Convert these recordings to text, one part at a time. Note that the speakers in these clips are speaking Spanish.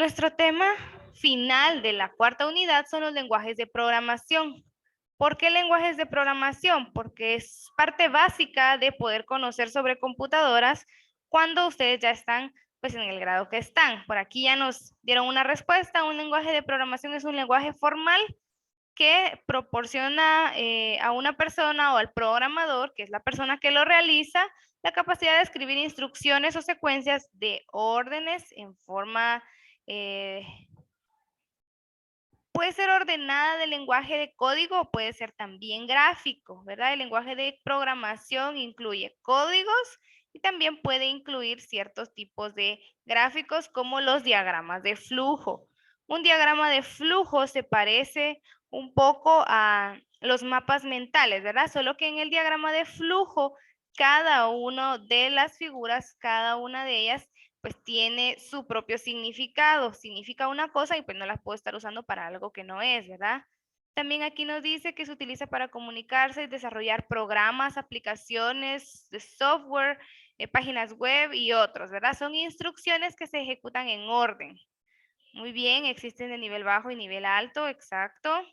Nuestro tema final de la cuarta unidad son los lenguajes de programación. ¿Por qué lenguajes de programación? Porque es parte básica de poder conocer sobre computadoras cuando ustedes ya están pues en el grado que están. Por aquí ya nos dieron una respuesta. Un lenguaje de programación es un lenguaje formal que proporciona a una persona o al programador, que es la persona que lo realiza, la capacidad de escribir instrucciones o secuencias de órdenes en forma, eh, puede ser ordenada de lenguaje de código o puede ser también gráfico, ¿verdad? El lenguaje de programación incluye códigos y también puede incluir ciertos tipos de gráficos como los diagramas de flujo. Un diagrama de flujo se parece un poco a los mapas mentales, ¿verdad? Solo que en el diagrama de flujo, cada una de las figuras, cada una de ellas pues tiene su propio significado. Significa una cosa y pues no las puedo estar usando para algo que no es, ¿verdad? También aquí nos dice que se utiliza para comunicarse y desarrollar programas, aplicaciones de software, páginas web y otros, ¿verdad? Son instrucciones que se ejecutan en orden. Muy bien, existen de nivel bajo y nivel alto, exacto.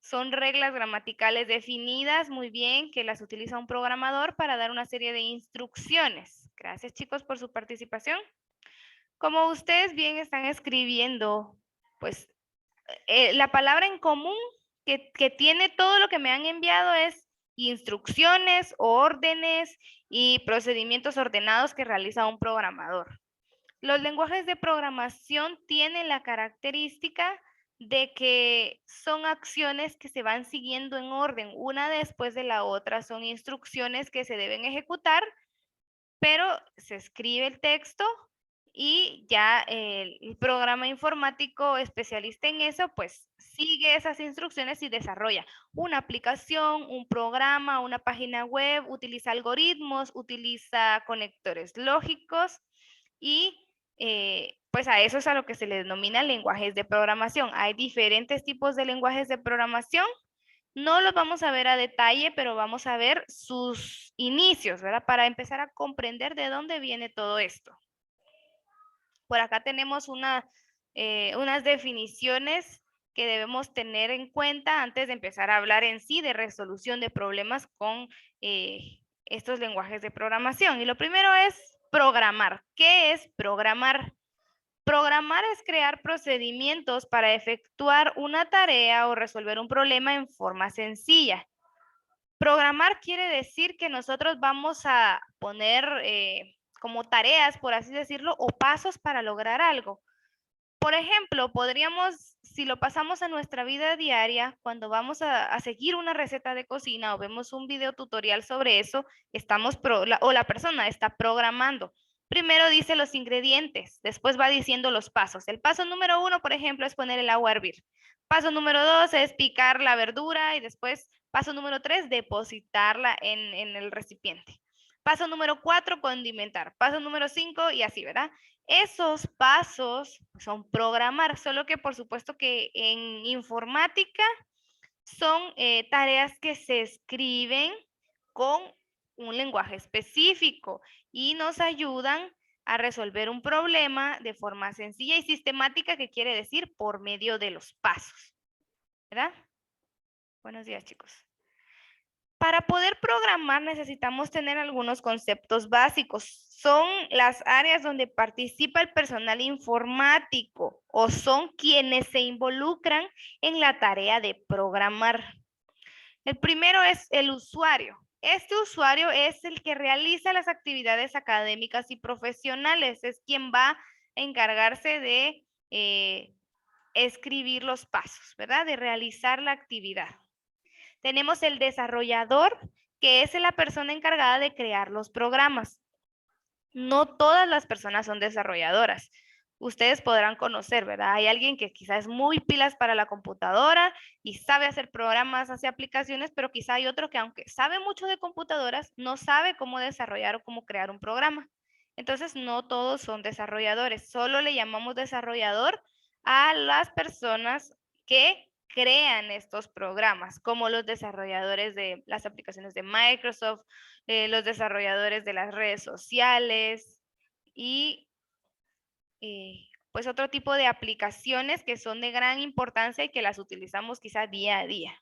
Son reglas gramaticales definidas, muy bien, que las utiliza un programador para dar una serie de instrucciones. Gracias, chicos, por su participación. Como ustedes bien están escribiendo, pues la palabra en común que tiene todo lo que me han enviado es instrucciones, órdenes y procedimientos ordenados que realiza un programador. Los lenguajes de programación tienen la característica de que son acciones que se van siguiendo en orden, una después de la otra, son instrucciones que se deben ejecutar, pero se escribe el texto y ya el programa informático especialista en eso, pues sigue esas instrucciones y desarrolla una aplicación, un programa, una página web, utiliza algoritmos, utiliza conectores lógicos y pues a eso es a lo que se le denomina lenguajes de programación. Hay diferentes tipos de lenguajes de programación. No los vamos a ver a detalle, pero vamos a ver sus inicios, ¿verdad? Para empezar a comprender de dónde viene todo esto. Por acá tenemos unas definiciones que debemos tener en cuenta antes de empezar a hablar en sí de resolución de problemas con estos lenguajes de programación. Y lo primero es programar. ¿Qué es programar? Programar es crear procedimientos para efectuar una tarea o resolver un problema en forma sencilla. Programar quiere decir que nosotros vamos a poner como tareas, por así decirlo, o pasos para lograr algo. Por ejemplo, podríamos, si lo pasamos a nuestra vida diaria, cuando vamos a seguir una receta de cocina o vemos un video tutorial sobre eso, o la persona está programando. Primero dice los ingredientes, después va diciendo los pasos. El paso número 1, por ejemplo, es poner el agua a hervir. Paso número 2 es picar la verdura y después, paso número 3, depositarla en el recipiente. Paso número 4, condimentar. Paso número 5 y así, ¿verdad? Esos pasos son programar, solo que por supuesto que en informática son tareas que se escriben con un lenguaje específico y nos ayudan a resolver un problema de forma sencilla y sistemática, que quiere decir por medio de los pasos, ¿verdad? Buenos días, chicos. Para poder programar necesitamos tener algunos conceptos básicos. Son las áreas donde participa el personal informático o son quienes se involucran en la tarea de programar. El primero es el usuario. Este usuario es el que realiza las actividades académicas y profesionales. Es quien va a encargarse de escribir los pasos, ¿verdad? De realizar la actividad. Tenemos el desarrollador, que es la persona encargada de crear los programas. No todas las personas son desarrolladoras. Ustedes podrán conocer, ¿verdad? Hay alguien que quizás es muy pilas para la computadora y sabe hacer programas, hace aplicaciones, pero quizá hay otro que aunque sabe mucho de computadoras, no sabe cómo desarrollar o cómo crear un programa. Entonces, no todos son desarrolladores. Solo le llamamos desarrollador a las personas que crean estos programas, como los desarrolladores de las aplicaciones de Microsoft, los desarrolladores de las redes sociales y pues otro tipo de aplicaciones que son de gran importancia y que las utilizamos quizá día a día.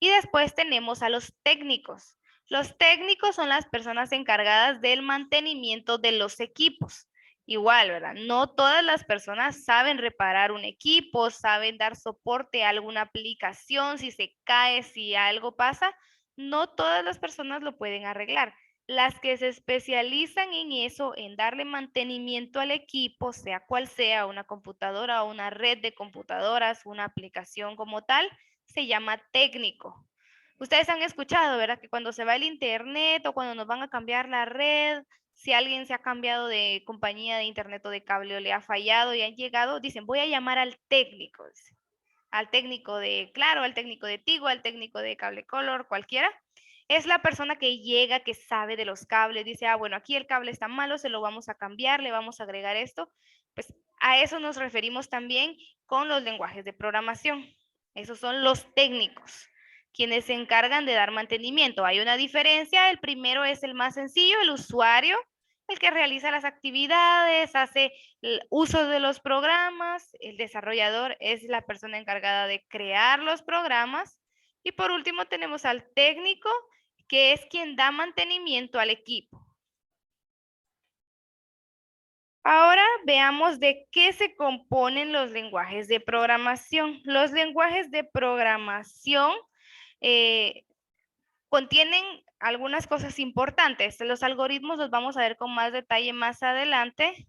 Y después tenemos a los técnicos. Los técnicos son las personas encargadas del mantenimiento de los equipos. Igual, ¿verdad? No todas las personas saben reparar un equipo, saben dar soporte a alguna aplicación, si se cae, si algo pasa. No todas las personas lo pueden arreglar. Las que se especializan en eso, en darle mantenimiento al equipo, sea cual sea, una computadora o una red de computadoras, una aplicación como tal, se llama técnico. Ustedes han escuchado, ¿verdad? Que cuando se va el internet o cuando nos van a cambiar la red, si alguien se ha cambiado de compañía de internet o de cable o le ha fallado y han llegado, dicen, voy a llamar al técnico. Al técnico de Claro, al técnico de Tigo, al técnico de Cable Color, cualquiera. Es la persona que llega, que sabe de los cables, dice, ah, bueno, aquí el cable está malo, se lo vamos a cambiar, le vamos a agregar esto. Pues a eso nos referimos también con los lenguajes de programación. Esos son los técnicos, quienes se encargan de dar mantenimiento. Hay una diferencia, el primero es el más sencillo, el usuario, el que realiza las actividades, hace el uso de los programas, el desarrollador es la persona encargada de crear los programas. Y por último tenemos al técnico, que es quien da mantenimiento al equipo. Ahora veamos de qué se componen los lenguajes de programación. Los lenguajes de programación contienen algunas cosas importantes. Los algoritmos los vamos a ver con más detalle más adelante.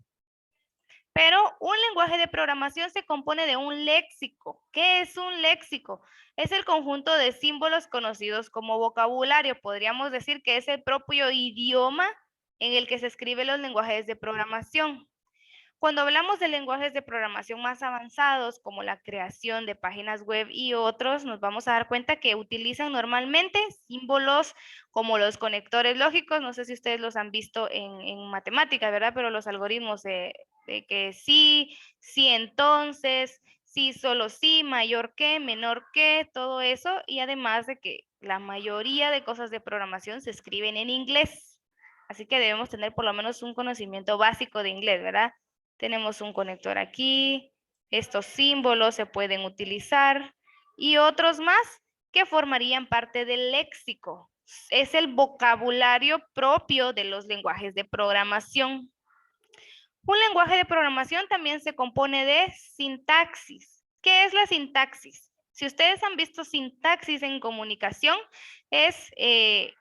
Pero un lenguaje de programación se compone de un léxico. ¿Qué es un léxico? Es el conjunto de símbolos conocidos como vocabulario. Podríamos decir que es el propio idioma en el que se escriben los lenguajes de programación. Cuando hablamos de lenguajes de programación más avanzados, como la creación de páginas web y otros, nos vamos a dar cuenta que utilizan normalmente símbolos como los conectores lógicos. No sé si ustedes los han visto en matemáticas, ¿verdad? Pero los algoritmos de que sí, sí entonces, sí solo sí, mayor que, menor que, todo eso. Y además de que la mayoría de cosas de programación se escriben en inglés. Así que debemos tener por lo menos un conocimiento básico de inglés, ¿verdad? Tenemos un conector aquí, estos símbolos se pueden utilizar y otros más que formarían parte del léxico. Es el vocabulario propio de los lenguajes de programación. Un lenguaje de programación también se compone de sintaxis. ¿Qué es la sintaxis? Si ustedes han visto sintaxis en comunicación, es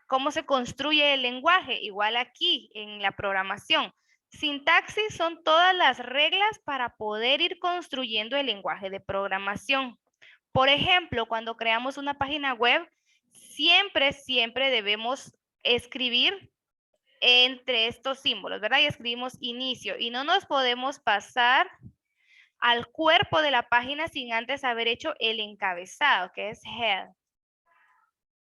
cómo se construye el lenguaje, igual aquí en la programación. Sintaxis son todas las reglas para poder ir construyendo el lenguaje de programación. Por ejemplo, cuando creamos una página web, siempre debemos escribir entre estos símbolos, ¿verdad? Y escribimos inicio y no nos podemos pasar al cuerpo de la página sin antes haber hecho el encabezado, que es head,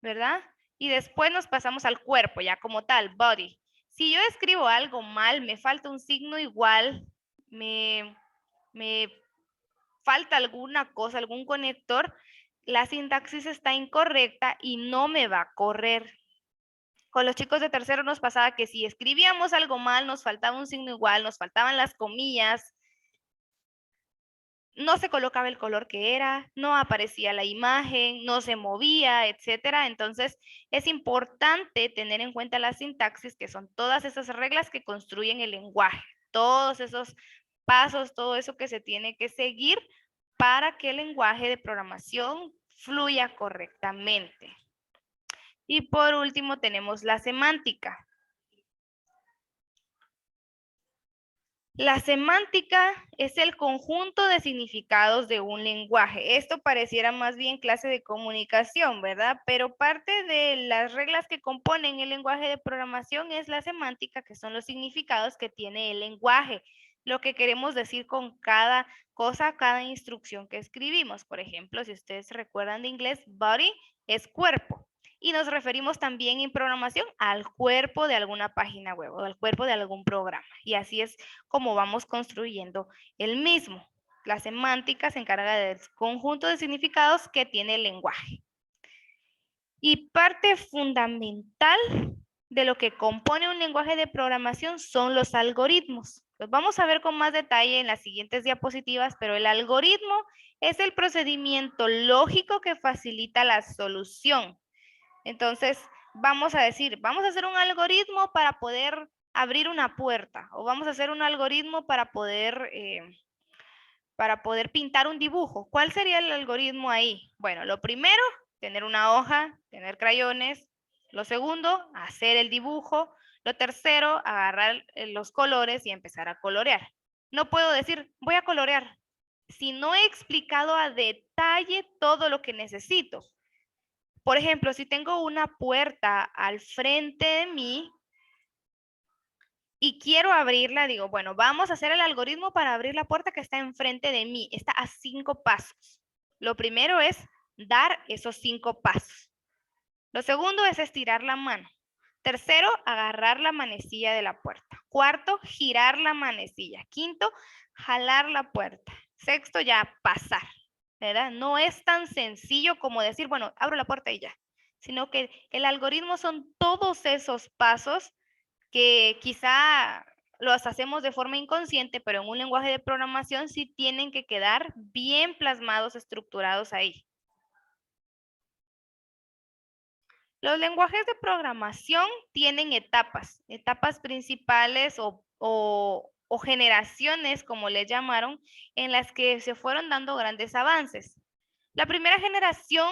¿verdad? Y después nos pasamos al cuerpo, ya como tal, body. Si yo escribo algo mal, me falta un signo igual, me falta alguna cosa, algún conector, la sintaxis está incorrecta y no me va a correr. Con los chicos de tercero nos pasaba que si escribíamos algo mal, nos faltaba un signo igual, nos faltaban las comillas, no se colocaba el color que era, no aparecía la imagen, no se movía, etcétera. Entonces, es importante tener en cuenta la sintaxis, que son todas esas reglas que construyen el lenguaje, todos esos pasos, todo eso que se tiene que seguir para que el lenguaje de programación fluya correctamente. Y por último tenemos la semántica. La semántica es el conjunto de significados de un lenguaje. Esto pareciera más bien clase de comunicación, ¿verdad? Pero parte de las reglas que componen el lenguaje de programación es la semántica, que son los significados que tiene el lenguaje. Lo que queremos decir con cada cosa, cada instrucción que escribimos. Por ejemplo, si ustedes recuerdan de inglés, body es cuerpo. Y nos referimos también en programación al cuerpo de alguna página web o al cuerpo de algún programa. Y así es como vamos construyendo el mismo. La semántica se encarga del conjunto de significados que tiene el lenguaje. Y parte fundamental de lo que compone un lenguaje de programación son los algoritmos. Los vamos a ver con más detalle en las siguientes diapositivas, pero el algoritmo es el procedimiento lógico que facilita la solución. Entonces, vamos a decir, vamos a hacer un algoritmo para poder abrir una puerta, o vamos a hacer un algoritmo para poder pintar un dibujo. ¿Cuál sería el algoritmo ahí? Bueno, lo primero, tener una hoja, tener crayones. Lo segundo, hacer el dibujo. Lo tercero, agarrar los colores y empezar a colorear. No puedo decir, voy a colorear, si no he explicado a detalle todo lo que necesito. Por ejemplo, si tengo una puerta al frente de mí y quiero abrirla, digo, bueno, vamos a hacer el algoritmo para abrir la puerta que está enfrente de mí. Está a 5 pasos. Lo primero es dar esos 5 pasos. Lo segundo es estirar la mano. Tercero, agarrar la manecilla de la puerta. Cuarto, girar la manecilla. Quinto, jalar la puerta. Sexto, ya pasar, ¿verdad? No es tan sencillo como decir, bueno, abro la puerta y ya, sino que el algoritmo son todos esos pasos que quizá los hacemos de forma inconsciente, pero en un lenguaje de programación sí tienen que quedar bien plasmados, estructurados ahí. Los lenguajes de programación tienen etapas principales o generaciones, como le llamaron, en las que se fueron dando grandes avances. La primera generación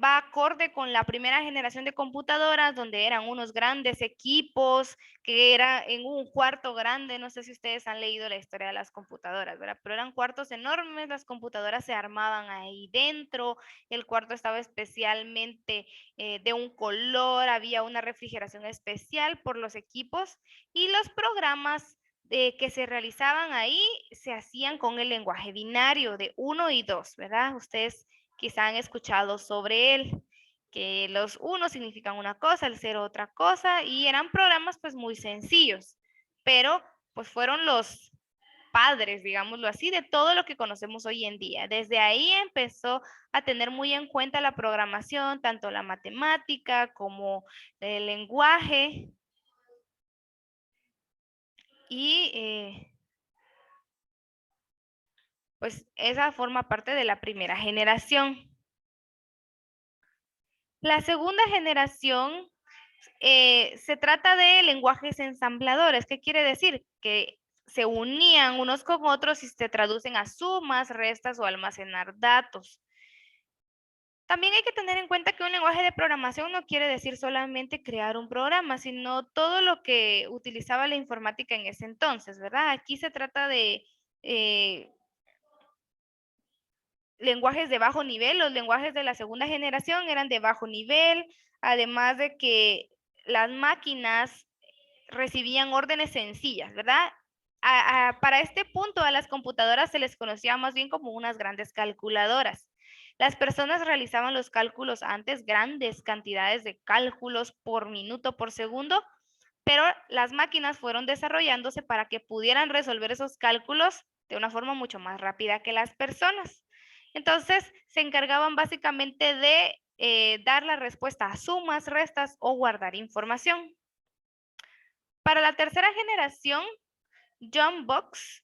va acorde con la primera generación de computadoras, donde eran unos grandes equipos, que era en un cuarto grande. No sé si ustedes han leído la historia de las computadoras, ¿verdad? Pero eran cuartos enormes, las computadoras se armaban ahí dentro, el cuarto estaba especialmente de un color, había una refrigeración especial por los equipos y los programas que se realizaban ahí se hacían con el lenguaje binario de 1 y 2, ¿verdad? Ustedes quizá han escuchado sobre él, que los 1 significan una cosa, el 0 otra cosa, y eran programas pues muy sencillos, pero pues fueron los padres, digámoslo así, de todo lo que conocemos hoy en día. Desde ahí empezó a tener muy en cuenta la programación, tanto la matemática como el lenguaje, y pues esa forma parte de la primera generación. La segunda generación se trata de lenguajes ensambladores. ¿Qué quiere decir? Que se unían unos con otros y se traducen a sumas, restas o almacenar datos. También hay que tener en cuenta que un lenguaje de programación no quiere decir solamente crear un programa, sino todo lo que utilizaba la informática en ese entonces, ¿verdad? Aquí se trata de lenguajes de bajo nivel. Los lenguajes de la segunda generación eran de bajo nivel, además de que las máquinas recibían órdenes sencillas, ¿verdad? Para este punto a las computadoras se les conocía más bien como unas grandes calculadoras. Las personas realizaban los cálculos antes, grandes cantidades de cálculos por minuto, por segundo, pero las máquinas fueron desarrollándose para que pudieran resolver esos cálculos de una forma mucho más rápida que las personas. Entonces, se encargaban básicamente de dar la respuesta a sumas, restas o guardar información. Para la tercera generación, John Box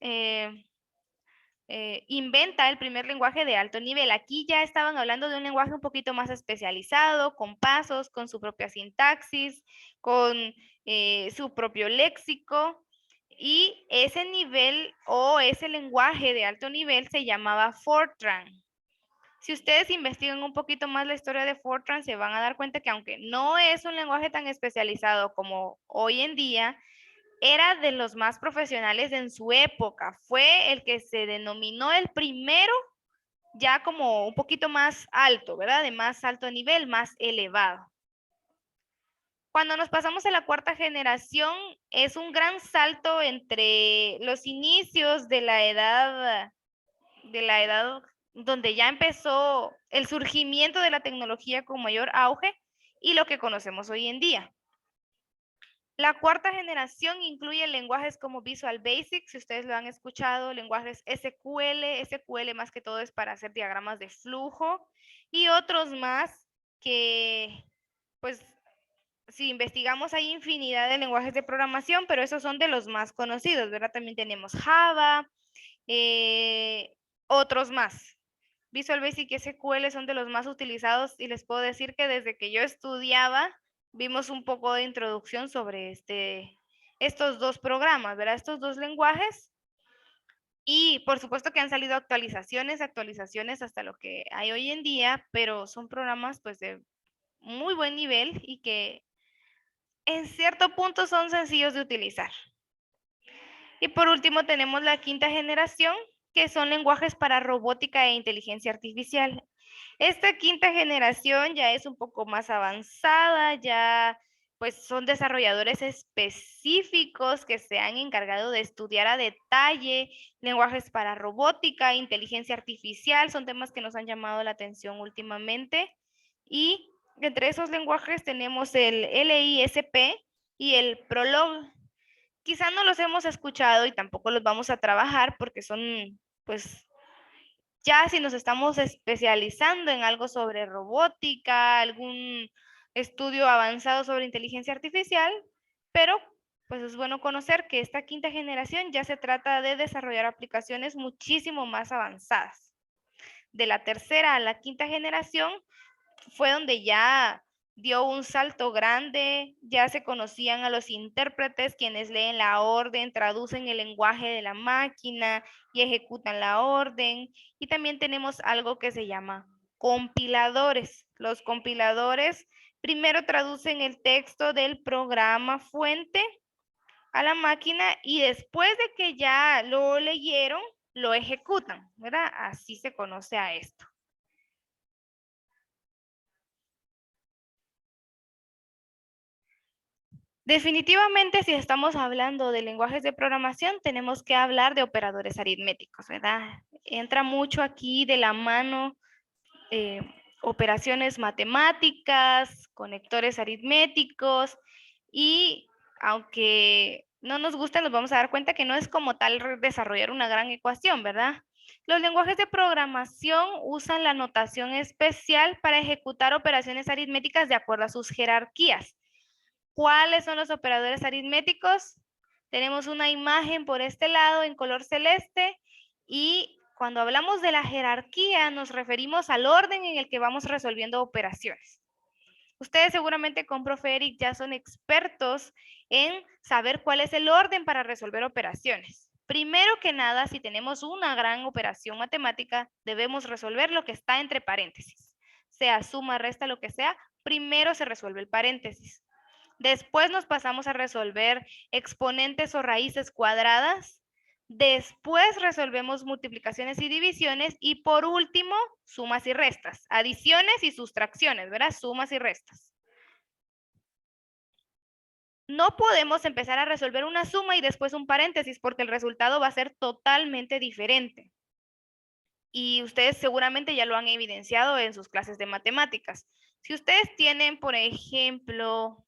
inventa el primer lenguaje de alto nivel. Aquí ya estaban hablando de un lenguaje un poquito más especializado, con pasos, con su propia sintaxis, con su propio léxico. Y ese nivel o ese lenguaje de alto nivel se llamaba Fortran. Si ustedes investigan un poquito más la historia de Fortran, se van a dar cuenta que aunque no es un lenguaje tan especializado como hoy en día, era de los más profesionales en su época. Fue el que se denominó el primero ya como un poquito más alto, ¿verdad? De más alto nivel, más elevado. Cuando nos pasamos a la cuarta generación, es un gran salto entre los inicios de la edad donde ya empezó el surgimiento de la tecnología con mayor auge y lo que conocemos hoy en día. La cuarta generación incluye lenguajes como Visual Basic, si ustedes lo han escuchado, lenguajes SQL más que todo es para hacer diagramas de flujo, y otros más que pues si investigamos hay infinidad de lenguajes de programación, pero esos son de los más conocidos, ¿verdad? También tenemos Java, otros más. Visual Basic y SQL son de los más utilizados y les puedo decir que desde que yo estudiaba vimos un poco de introducción sobre estos dos programas, ¿verdad? Estos dos lenguajes. Y por supuesto que han salido actualizaciones hasta lo que hay hoy en día, pero son programas pues de muy buen nivel y que en cierto punto son sencillos de utilizar. Y por último tenemos la quinta generación, que son lenguajes para robótica e inteligencia artificial. Esta quinta generación ya es un poco más avanzada, ya pues son desarrolladores específicos que se han encargado de estudiar a detalle lenguajes para robótica, inteligencia artificial, son temas que nos han llamado la atención últimamente. Y entre esos lenguajes tenemos el LISP y el Prolog. Quizá no los hemos escuchado y tampoco los vamos a trabajar porque son, pues, ya si nos estamos especializando en algo sobre robótica, algún estudio avanzado sobre inteligencia artificial, pero pues es bueno conocer que esta quinta generación ya se trata de desarrollar aplicaciones muchísimo más avanzadas. De la tercera a la quinta generación fue donde ya dio un salto grande, ya se conocían a los intérpretes, quienes leen la orden, traducen el lenguaje de la máquina y ejecutan la orden. Y también tenemos algo que se llama compiladores. Los compiladores primero traducen el texto del programa fuente a la máquina y después de que ya lo leyeron, lo ejecutan, ¿verdad? Así se conoce a esto. Definitivamente, si estamos hablando de lenguajes de programación, tenemos que hablar de operadores aritméticos, ¿verdad? Entra mucho aquí de la mano eh, operaciones matemáticas, conectores aritméticos y aunque no nos gusta, nos vamos a dar cuenta que no es como tal desarrollar una gran ecuación, ¿verdad? Los lenguajes de programación usan la notación especial para ejecutar operaciones aritméticas de acuerdo a sus jerarquías. ¿Cuáles son los operadores aritméticos? Tenemos una imagen por este lado en color celeste y cuando hablamos de la jerarquía nos referimos al orden en el que vamos resolviendo operaciones. Ustedes seguramente con Profe Eric ya son expertos en saber cuál es el orden para resolver operaciones. Primero que nada, si tenemos una gran operación matemática, debemos resolver lo que está entre paréntesis. Sea suma, resta, lo que sea, primero se resuelve el paréntesis. Después nos pasamos a resolver exponentes o raíces cuadradas. Después resolvemos multiplicaciones y divisiones. Y por último, sumas y restas. Adiciones y sustracciones, ¿verdad? Sumas y restas. No podemos empezar a resolver una suma y después un paréntesis porque el resultado va a ser totalmente diferente. Y ustedes seguramente ya lo han evidenciado en sus clases de matemáticas. Si ustedes tienen, por ejemplo,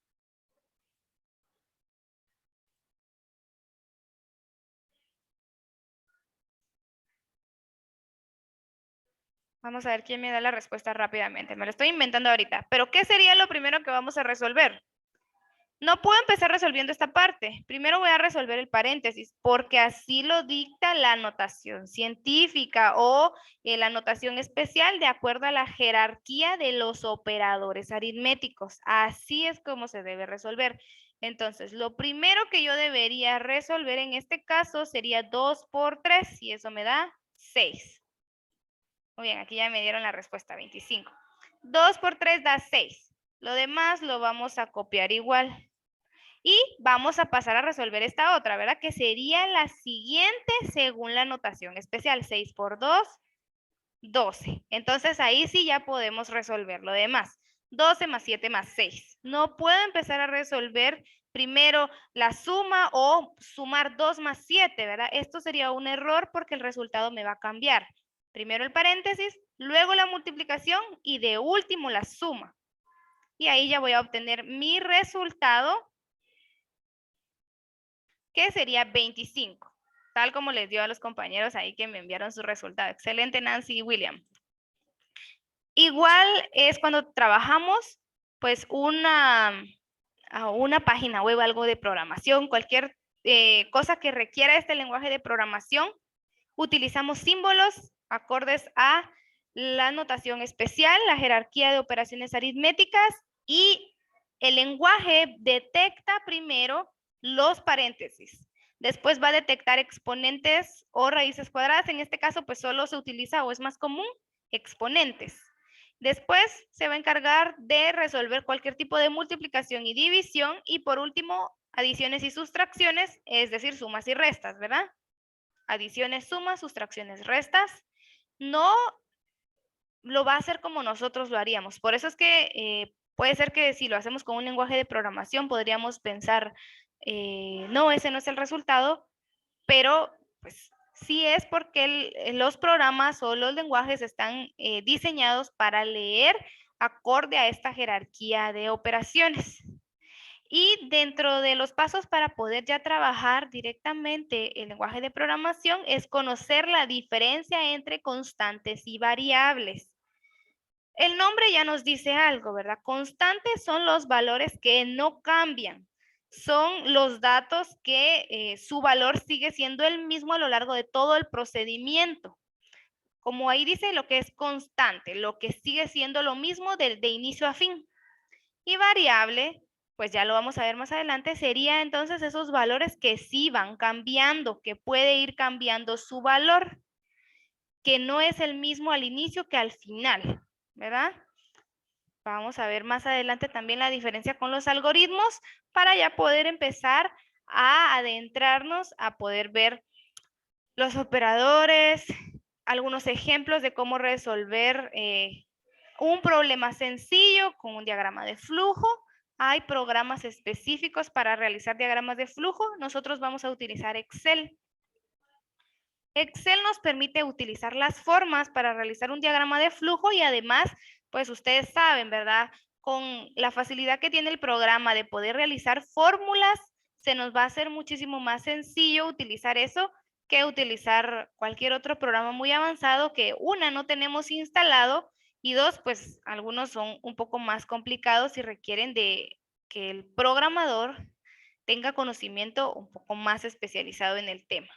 vamos a ver quién me da la respuesta rápidamente. Me lo estoy inventando ahorita. Pero ¿qué sería lo primero que vamos a resolver? No puedo empezar resolviendo esta parte. Primero voy a resolver el paréntesis, porque así lo dicta la notación científica o la notación especial de acuerdo a la jerarquía de los operadores aritméticos. Así es como se debe resolver. Entonces, lo primero que yo debería resolver en este caso sería 2 por 3 y eso me da 6. Muy bien, aquí ya me dieron la respuesta, 25. 2 por 3 da 6. Lo demás lo vamos a copiar igual. Y vamos a pasar a resolver esta otra, ¿verdad? Que sería la siguiente según la notación especial. 6 por 2, 12. Entonces ahí sí ya podemos resolver lo demás. 12 más 7 más 6. No puedo empezar a resolver primero la suma o sumar 2 más 7, ¿verdad? Esto sería un error porque el resultado me va a cambiar. Primero el paréntesis, luego la multiplicación y de último la suma. Y ahí ya voy a obtener mi resultado, que sería 25, tal como les dio a los compañeros ahí que me enviaron su resultado. Excelente, Nancy y William. Igual es cuando trabajamos, pues a una página web, algo de programación, cualquier cosa que requiera este lenguaje de programación, utilizamos símbolos acordes a la notación especial, la jerarquía de operaciones aritméticas y el lenguaje detecta primero los paréntesis. Después va a detectar exponentes o raíces cuadradas. En este caso, pues solo se utiliza o es más común exponentes. Después se va a encargar de resolver cualquier tipo de multiplicación y división. Y por último, adiciones y sustracciones, es decir, sumas y restas, ¿verdad? Adiciones, sumas, sustracciones, restas. No lo va a hacer como nosotros lo haríamos. Por eso es que puede ser que si lo hacemos con un lenguaje de programación, podríamos pensar, no, ese no es el resultado, pero pues sí es porque los programas o los lenguajes están diseñados para leer acorde a esta jerarquía de operaciones. Y dentro de los pasos para poder ya trabajar directamente el lenguaje de programación es conocer la diferencia entre constantes y variables. El nombre ya nos dice algo, ¿verdad? Constantes son los valores que no cambian. Son los datos que su valor sigue siendo el mismo a lo largo de todo el procedimiento. Como ahí dice lo que es constante, lo que sigue siendo lo mismo de inicio a fin. Y variable, pues ya lo vamos a ver más adelante, sería entonces esos valores que sí van cambiando, que puede ir cambiando su valor, que no es el mismo al inicio que al final, ¿verdad? Vamos a ver más adelante también la diferencia con los algoritmos para ya poder empezar a adentrarnos a poder ver los operadores, algunos ejemplos de cómo resolver un problema sencillo con un diagrama de flujo. Hay programas específicos para realizar diagramas de flujo. Nosotros vamos a utilizar Excel. Excel nos permite utilizar las formas para realizar un diagrama de flujo y además, pues ustedes saben, ¿verdad? Con la facilidad que tiene el programa de poder realizar fórmulas, se nos va a hacer muchísimo más sencillo utilizar eso que utilizar cualquier otro programa muy avanzado que una no tenemos instalado y dos, pues algunos son un poco más complicados y requieren de que el programador tenga conocimiento un poco más especializado en el tema.